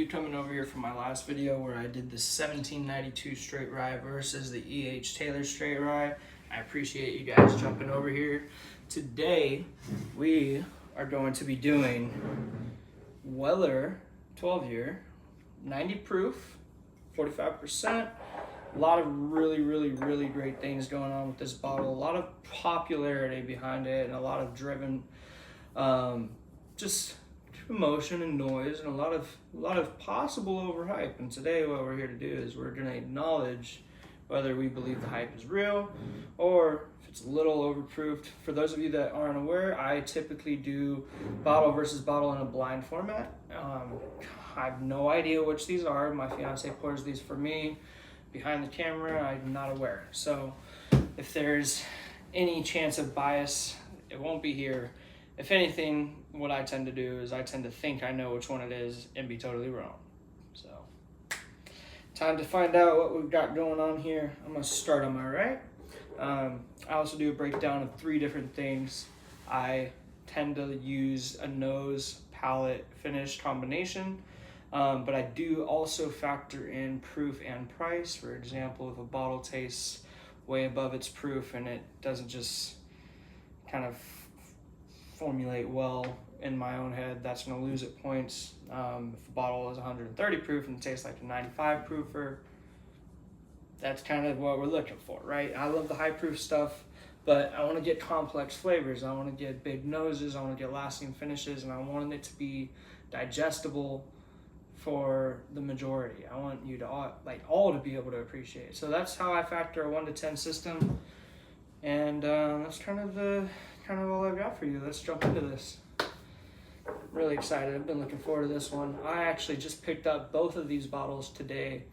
you coming over here from my last video where I did the 1792 straight rye versus the E.H. Taylor straight rye. I appreciate you guys jumping over here. Today, we are going to be doing Weller 12 year, 90 proof, 45%. A lot of really great things going on with this bottle. A lot of popularity behind it and a lot of driven, just emotion and noise and a lot of possible overhype. And today what we're here to do is we're going to acknowledge whether we believe the hype is real or if it's a little overproofed. For those of you that aren't aware, I typically do bottle versus bottle in a blind format. I have no idea which these are. My fiance pours these for me behind the camera. I'm not aware. So if there's any chance of bias, it won't be here. If anything, what I tend to do is I tend to think I know which one it is and be totally wrong. So, time to find out what we've got going on here. I'm gonna start on my right. I also do a breakdown of 3 different things. I tend to use a nose, palate, finish combination, but I do also factor in proof and price. For example, if a bottle tastes way above its proof and it doesn't just kind of formulate well in my own head, that's going to lose it points. If a bottle is 130 proof and it tastes like a 95 proofer, that's kind of what we're looking for, right? I love the high proof stuff, but I want to get complex flavors. I want to get big noses, I want to get lasting finishes, and I want it to be digestible for the majority. I want you to all to be able to appreciate. So that's how I factor a 1 to 10 system, and that's kind of all I've got for you. Let's jump into this. Really excited. I've been looking forward to this one. I actually just picked up both of these bottles today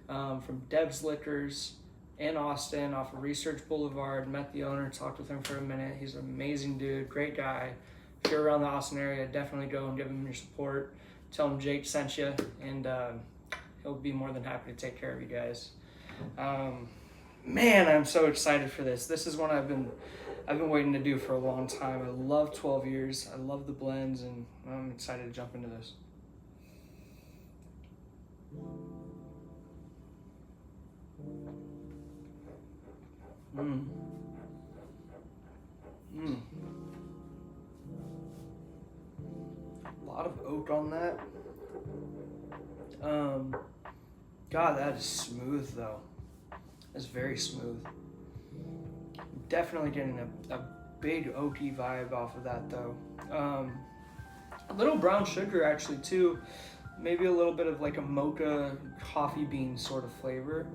from Deb's Liquors in Austin off of Research Boulevard. Met the owner, talked with him for a minute. He's an amazing dude, great guy. If you're around the Austin area, definitely go and give him your support. Tell him Jake sent you, and he'll be more than happy to take care of you guys. Man, I'm so excited for this. This is one I've been waiting to do for a long time. I love 12 years. I love the blends, and I'm excited to jump into this. A lot of oak on that. God, that is smooth though. It's very smooth. Definitely getting a big oaky vibe off of that though. A little brown sugar actually too. Maybe a little bit of like a mocha coffee bean sort of flavor,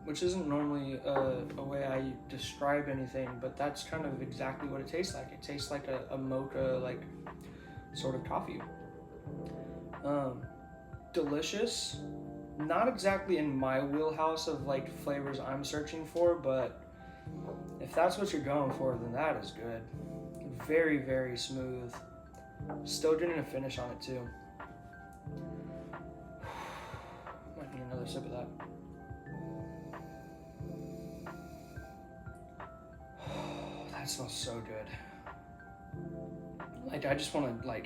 which isn't normally a way I describe anything, but that's kind of exactly what it tastes like. It tastes like a mocha, like sort of coffee. Delicious. Not exactly in my wheelhouse of like flavors I'm searching for, but if that's what you're going for, then that is good. Very smooth. Still getting a finish on it too. Might need another sip of that. That smells so good. Like, I just want to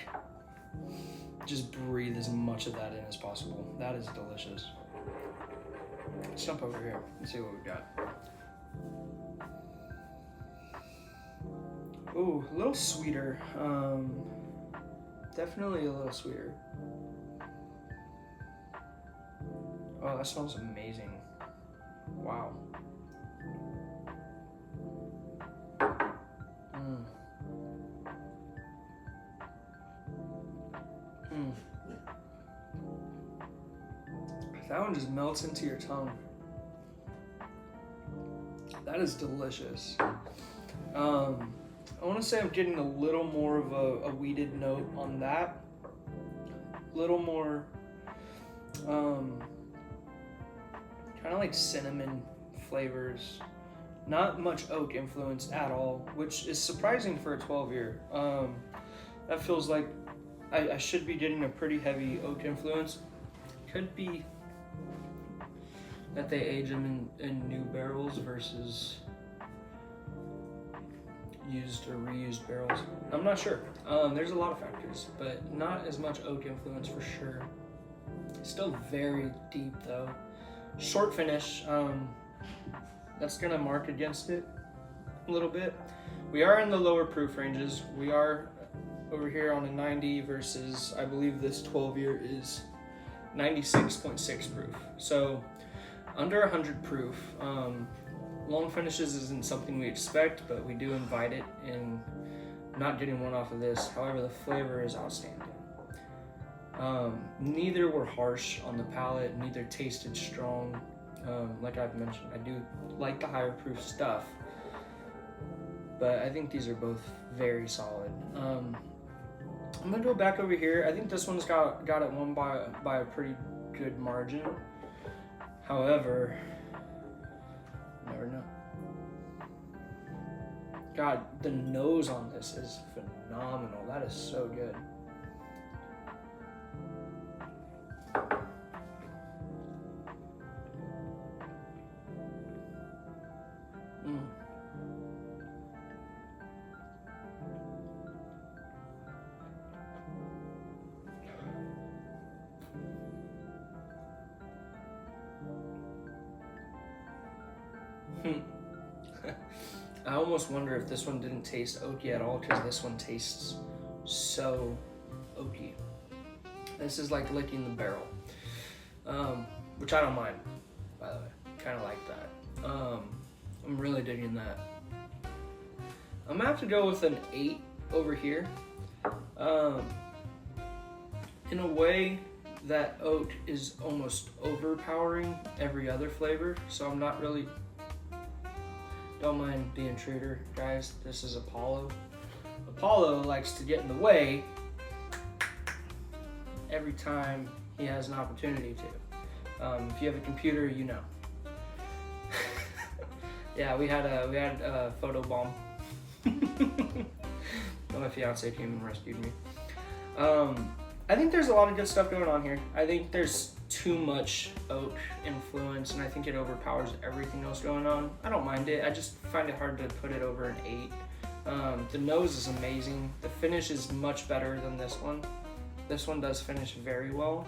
just breathe as much of that in as possible. That is delicious. Let's jump over here and see what we've got. Ooh, a little sweeter. Definitely a little sweeter. Oh, that smells amazing. Wow. That one just melts into your tongue. That is delicious. I want to say I'm getting a little more of a wheated note on that. A little more, kind of like cinnamon flavors. Not much oak influence at all, which is surprising for a 12 year. That feels like I should be getting a pretty heavy oak influence. Could be that they age them in new barrels versus used or reused barrels. I'm not sure. There's a lot of factors, but not as much oak influence for sure. Still very deep though. Short finish. That's gonna mark against it a little bit. We are in the lower proof ranges. We are over here on a 90 versus, I believe this 12 year is 96.6 proof. So under 100 proof. Long finishes isn't something we expect, but we do invite it in not getting one off of this. However, the flavor is outstanding. Neither were harsh on the palate, neither tasted strong. Like I've mentioned, I do like the higher proof stuff, but I think these are both very solid. I'm gonna go back over here. I think this one's got it won by a pretty good margin. However, never know. God, the nose on this is phenomenal. That is so good. I almost wonder if this one didn't taste oaky at all, because this one tastes so oaky. This is like licking the barrel, which I don't mind, by the way. Kind of like that. I'm really digging that. I'm gonna have to go with an 8 over here. In a way, that oat is almost overpowering every other flavor, so I'm not really. Don't mind the intruder, guys. This is Apollo. Apollo likes to get in the way every time he has an opportunity to. If you have a computer, you know. Yeah, we had a photo bomb. My fiance came and rescued me. I think there's a lot of good stuff going on here. I think there's too much oak influence, and I think it overpowers everything else going on. I don't mind it. I just find it hard to put it over an 8. The nose is amazing. The finish is much better than this one. This one does finish very well,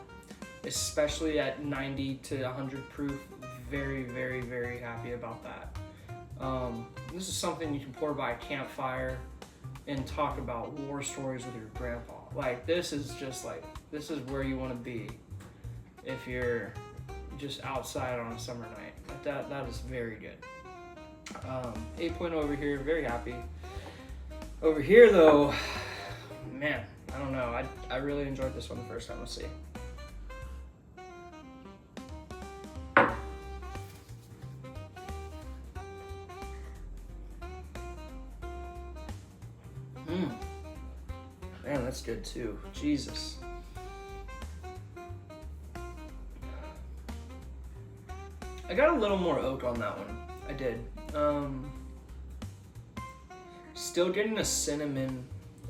especially at 90 to 100 proof. Very, very, very happy about that. This is something you can pour by a campfire and talk about war stories with your grandpa. Like, this is just like, this is where you want to be if you're just outside on a summer night. Like that is very good. 8.0 over here, very happy. Over here though, man, I don't know. I really enjoyed this one the first time. Let's see. Man, that's good too. Jesus. I got a little more oak on that one. I did. Still getting a cinnamon,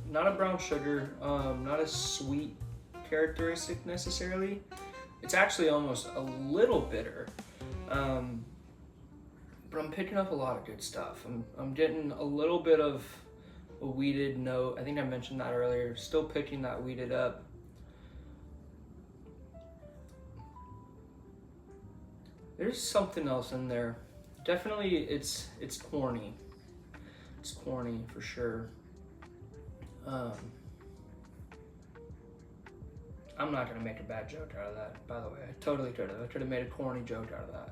not a brown sugar, not a sweet characteristic necessarily. It's actually almost a little bitter. But I'm picking up a lot of good stuff. I'm getting a little bit of a wheated note. I think I mentioned that earlier. Still picking that wheated up. There's something else in there. Definitely it's corny. It's corny for sure. I'm not gonna make a bad joke out of that, by the way. I totally could have. I could have made a corny joke out of that.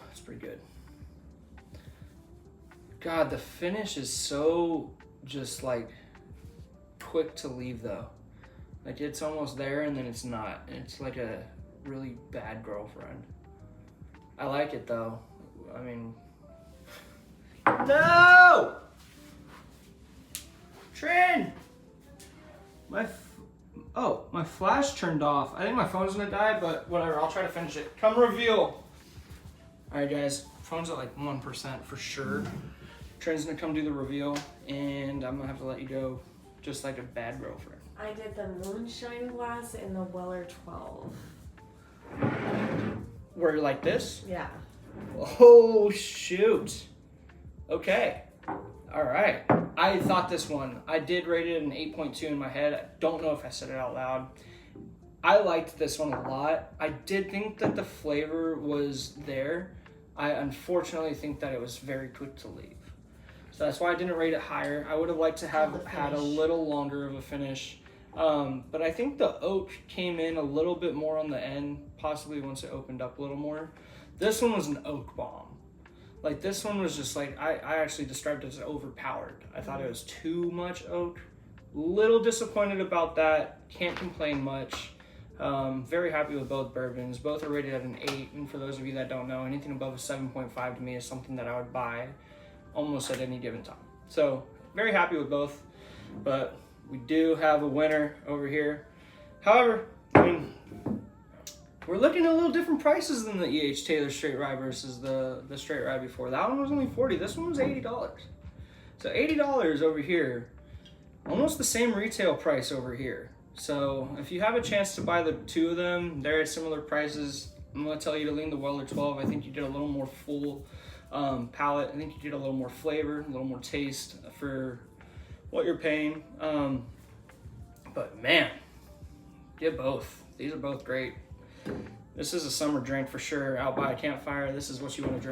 That's pretty good. God, the finish is so just like quick to leave though. Like, it's almost there and then it's not. It's like a really bad girlfriend. I like it though. I mean, no! Trin! My flash turned off. I think my phone's gonna die, but whatever, I'll try to finish it. Come reveal. All right guys, phone's at like 1% for sure. Trin's gonna come do the reveal, and I'm gonna have to let you go just like a bad girlfriend. I did the moonshine glass in the Weller 12. Where like this? Yeah. Oh shoot. Okay. All right. I thought this one, I did rate it an 8.2 in my head. I don't know if I said it out loud. I liked this one a lot. I did think that the flavor was there. I unfortunately think that it was very quick to leave. So that's why I didn't rate it higher. I would have liked to have had a little longer of a finish. But I think the oak came in a little bit more on the end, possibly once it opened up a little more. This one was an oak bomb. Like this one was just like, I actually described it as overpowered. I thought it was too much oak. Little disappointed about that. Can't complain much. Very happy with both bourbons. Both are rated at an 8. And for those of you that don't know, anything above a 7.5 to me is something that I would buy almost at any given time. So very happy with both. But we do have a winner over here. However, I mean, we're looking at a little different prices than the E.H. Taylor Straight Rye versus the Straight Rye before. That one was only $40. This one was $80. So $80 over here. Almost the same retail price over here. So if you have a chance to buy the two of them, they're at similar prices. I'm going to tell you to lean the Weller 12. I think you get a little more full palate. I think you get a little more flavor, a little more taste for what you're paying. But man, get both. These are both great. This is a summer drink for sure. Out by a campfire, this is what you want to drink.